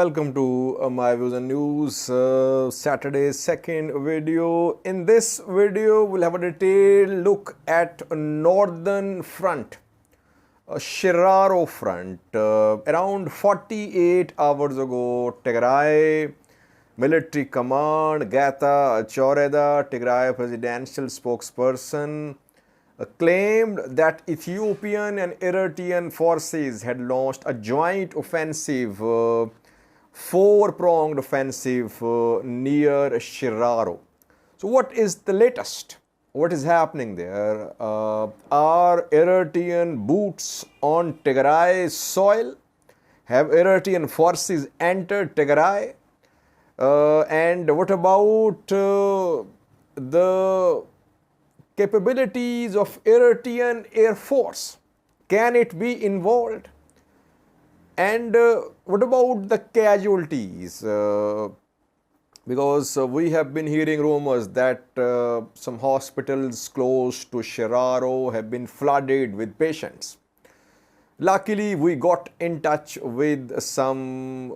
welcome to my views and news Saturday's second video. In this video, we'll have a detailed look at northern front, Shiraro front. Around 48 hours ago, Tigray military command, Gata Choreda, Tigray presidential spokesperson, claimed that Ethiopian and Eritrean forces had launched a joint offensive, four-pronged offensive near Shiraro. So what is the latest? What is happening there? Are Eritrean boots on Tigray soil? Have Eritrean forces entered Tigray? And what about the capabilities of Eritrean Air Force? Can it be involved? And what about the casualties? Because we have been hearing rumors that some hospitals close to Shiraro have been flooded with patients. Luckily, we got in touch with some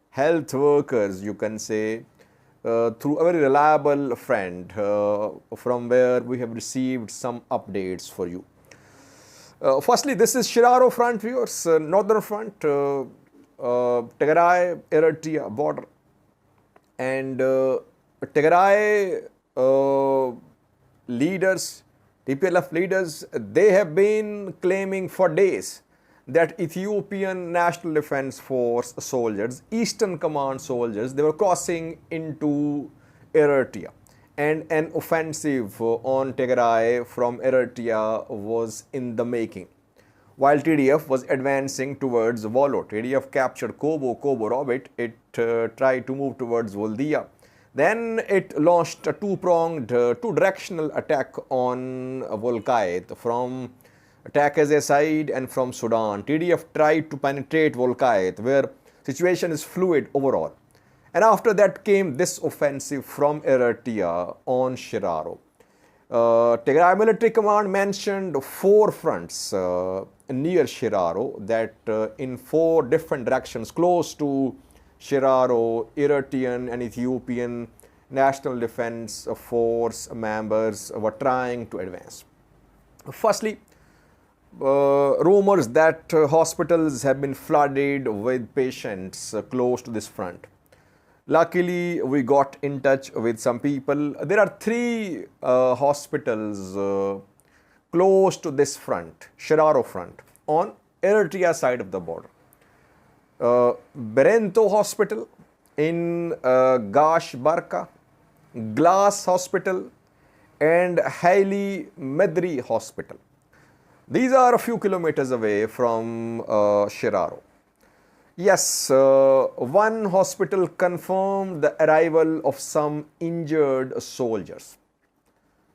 health workers, you can say, through a very reliable friend from where we have received some updates for you. Firstly, this is Shiraro front, viewers, northern front, Tigray, Eritrea border. And Tigray leaders, TPLF leaders, they have been claiming for days that Ethiopian National Defense Force soldiers, Eastern Command soldiers, they were crossing into Eritrea, and an offensive on Tigray from Eritrea was in the making. While TDF was advancing towards Volo, TDF captured Kobo Robit, it tried to move towards Voldia. Then it launched a two-pronged, two-directional attack on Volkait from Takazé side and from Sudan. TDF tried to penetrate Volkait, where situation is fluid overall. And after that came this offensive from Eritrea on Shiraro. Tigray military command mentioned four fronts near Shiraro, that in four different directions close to Shiraro, Eritrean and Ethiopian National Defense Force members were trying to advance. Firstly, rumors that hospitals have been flooded with patients close to this front. Luckily, we got in touch with some people. There are three hospitals close to this front, Shiraro front, on Eritrea side of the border. Berento Hospital in Gash Barka, Glass Hospital, and Haile Medri Hospital. These are a few kilometers away from Shiraro. Yes, one hospital confirmed the arrival of some injured soldiers.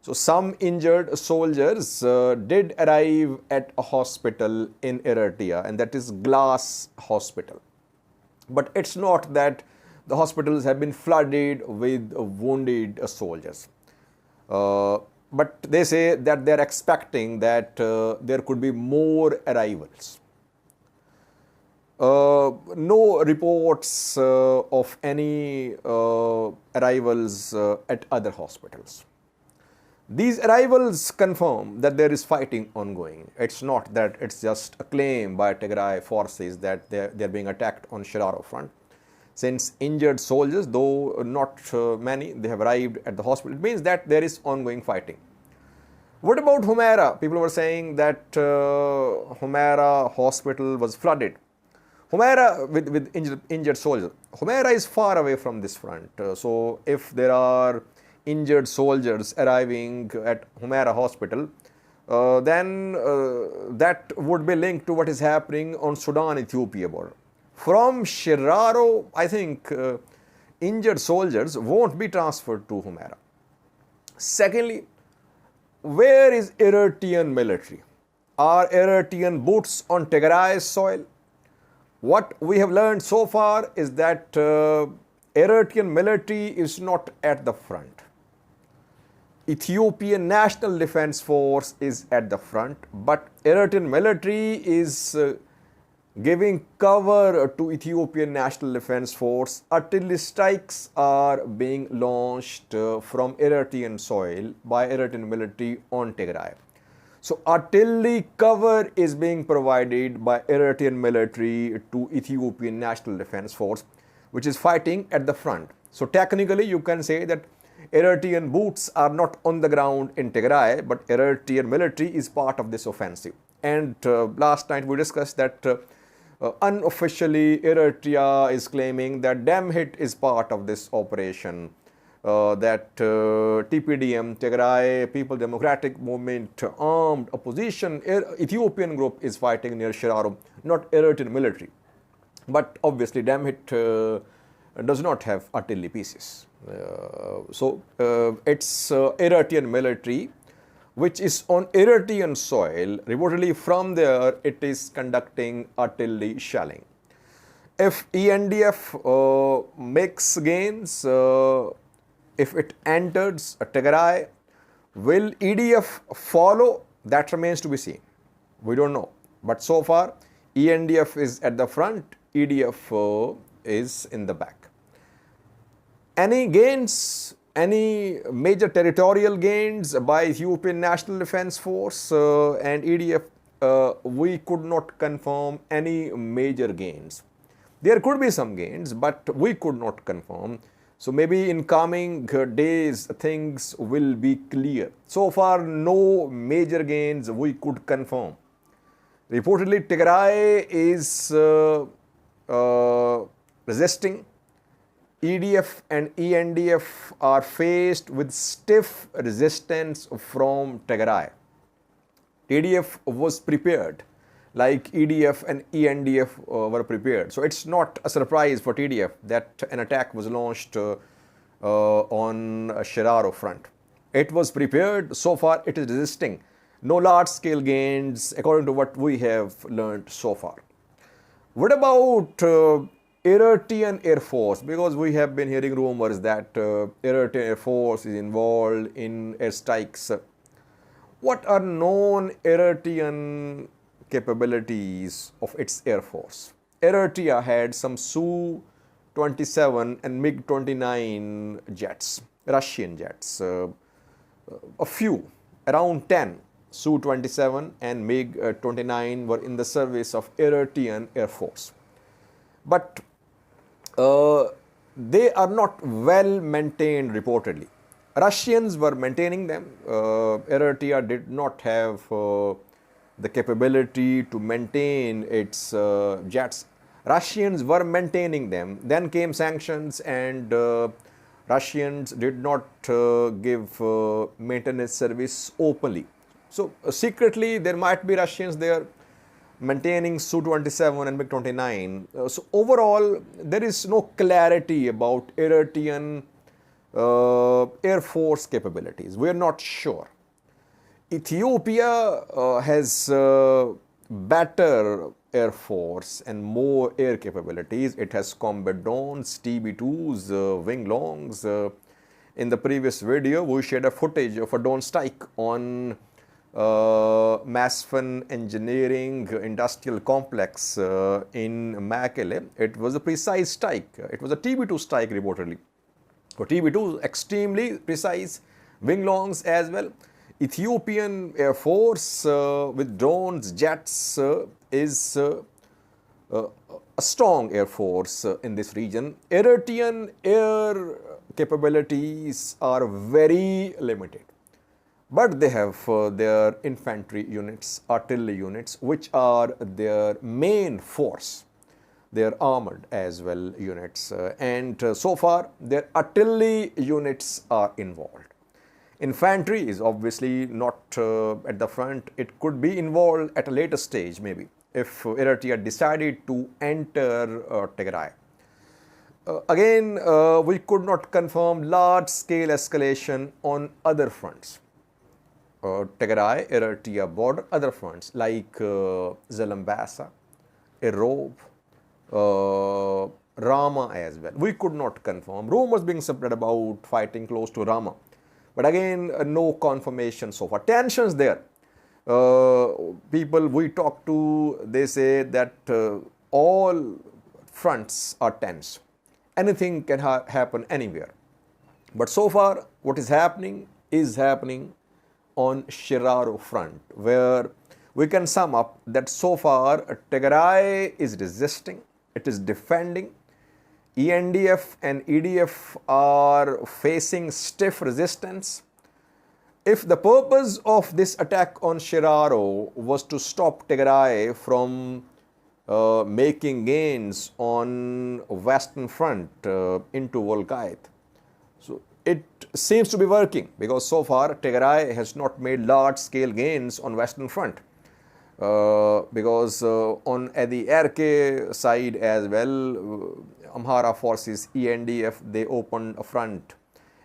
So some injured soldiers did arrive at a hospital in Eritrea, and that is Glass Hospital. But it's not that the hospitals have been flooded with wounded soldiers. But they say that they're expecting that there could be more arrivals. No reports of any arrivals at other hospitals. These arrivals confirm that there is fighting ongoing. It's not that it's just a claim by Tigray forces that they're being attacked on Shiraro front. Since injured soldiers, though not many, they have arrived at the hospital, it means that there is ongoing fighting. What about Humera? People were saying that Humera hospital was flooded. Humera with injured soldiers. Humera is far away from this front. So if there are injured soldiers arriving at Humera hospital, then that would be linked to what is happening on Sudan-Ethiopia border. From Shiraro, I think injured soldiers won't be transferred to Humera. Secondly, where is Eritrean military? Are Eritrean boots on Tigray soil? What we have learned so far is that Eritrean military is not at the front. Ethiopian National Defense Force is at the front, but Eritrean military is giving cover to Ethiopian National Defense Force. Artillery strikes are being launched from Eritrean soil by Eritrean military on Tigray. So artillery cover is being provided by Eritrean military to Ethiopian National Defense Force, which is fighting at the front. So technically you can say that Eritrean boots are not on the ground in Tigray, but Eritrean military is part of this offensive. And last night we discussed that unofficially Eritrea is claiming that dam hit is part of this operation. That TPDM, Tigray People Democratic Movement armed opposition Ethiopian group is fighting near Shiraro, not Eritrean military. But obviously dam hit does not have artillery pieces. So it's Eritrean military which is on Eritrean soil. Reportedly from there it is conducting artillery shelling. If ENDF makes gains, if it enters Tigray, will EDF follow? That remains to be seen. We don't know. But so far, ENDF is at the front, EDF is in the back. Any gains, any major territorial gains by Ethiopian National Defense Force and EDF, we could not confirm any major gains. There could be some gains, but we could not confirm. So maybe in coming days things will be clear. So far no major gains we could confirm. Reportedly Tigray is resisting. EDF and ENDF are faced with stiff resistance from Tigray. TDF was prepared like EDF and ENDF were prepared. So it's not a surprise for TDF that an attack was launched on Shiraro front. It was prepared. So far it is resisting. No large scale gains according to what we have learned so far. What about Eritrean Air Force? Because we have been hearing rumors that Eritrean Air Force is involved in airstrikes. What are known Eritrean capabilities of its Air Force? Eritrea had some Su-27 and MiG-29 jets, Russian jets, a few, around 10 Su-27 and MiG-29 were in the service of Eritrean Air Force. But they are not well maintained reportedly. Russians were maintaining them. Eritrea did not have the capability to maintain its jets. Russians were maintaining them. Then came sanctions and Russians did not give maintenance service openly. So secretly there might be Russians there maintaining Su-27 and MiG-29. So overall there is no clarity about Eritrean Air Force capabilities. We are not sure. Ethiopia has better Air Force and more air capabilities. It has combat drones, TB2s, wing longs. In the previous video, we shared a footage of a drone strike on Masfen Engineering Industrial Complex in Mekelle. It was a precise strike. It was a TB2 strike reportedly. For TB2, extremely precise, wing longs as well. Ethiopian Air Force with drones, jets is a strong Air Force in this region. Eritrean air capabilities are very limited. But they have their infantry units, artillery units, which are their main force. They are armored as well units. And so far, their artillery units are involved. Infantry is obviously not at the front. It could be involved at a later stage, maybe, if Eritrea decided to enter Tigray. Again, we could not confirm large-scale escalation on other fronts. Tigray, Eritrea border, other fronts like Zalambasa, Erob, Rama as well. We could not confirm. Rumors being spread about fighting close to Rama. But again, no confirmation so far. Tensions there. people we talk to, they say that all fronts are tense. Anything can happen anywhere. But so far, what is happening on Shiraro front, where we can sum up that so far Tigray is resisting, it is defending. ENDF and EDF are facing stiff resistance. If the purpose of this attack on Shiraro was to stop Tigray from making gains on Western front into Volkite, so it seems to be working, because so far Tigray has not made large scale gains on Western front. Because on the RK side as well, Amhara forces, ENDF, they opened a front.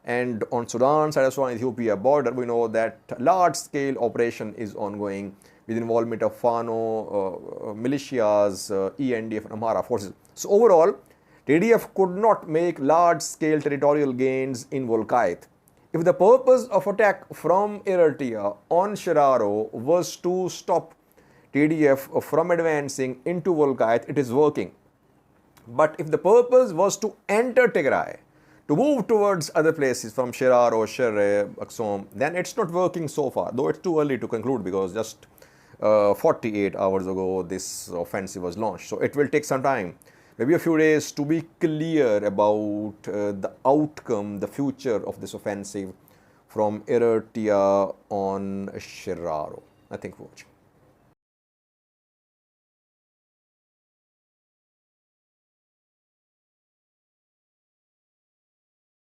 And on Sudan side, also on Ethiopia border, we know that large scale operation is ongoing with involvement of Fano militias, ENDF and Amhara forces. So overall, TDF could not make large scale territorial gains in Volkite. If the purpose of attack from Eritrea on Shiraro was to stop TDF from advancing into Volkite, it is working. But if the purpose was to enter Tigray, to move towards other places from Shiraro, Shere, Aksum, then it's not working so far, though it's too early to conclude, because just 48 hours ago this offensive was launched. So it will take some time, maybe a few days, to be clear about the outcome, the future of this offensive from Eritrea on Shiraro. I think for watching.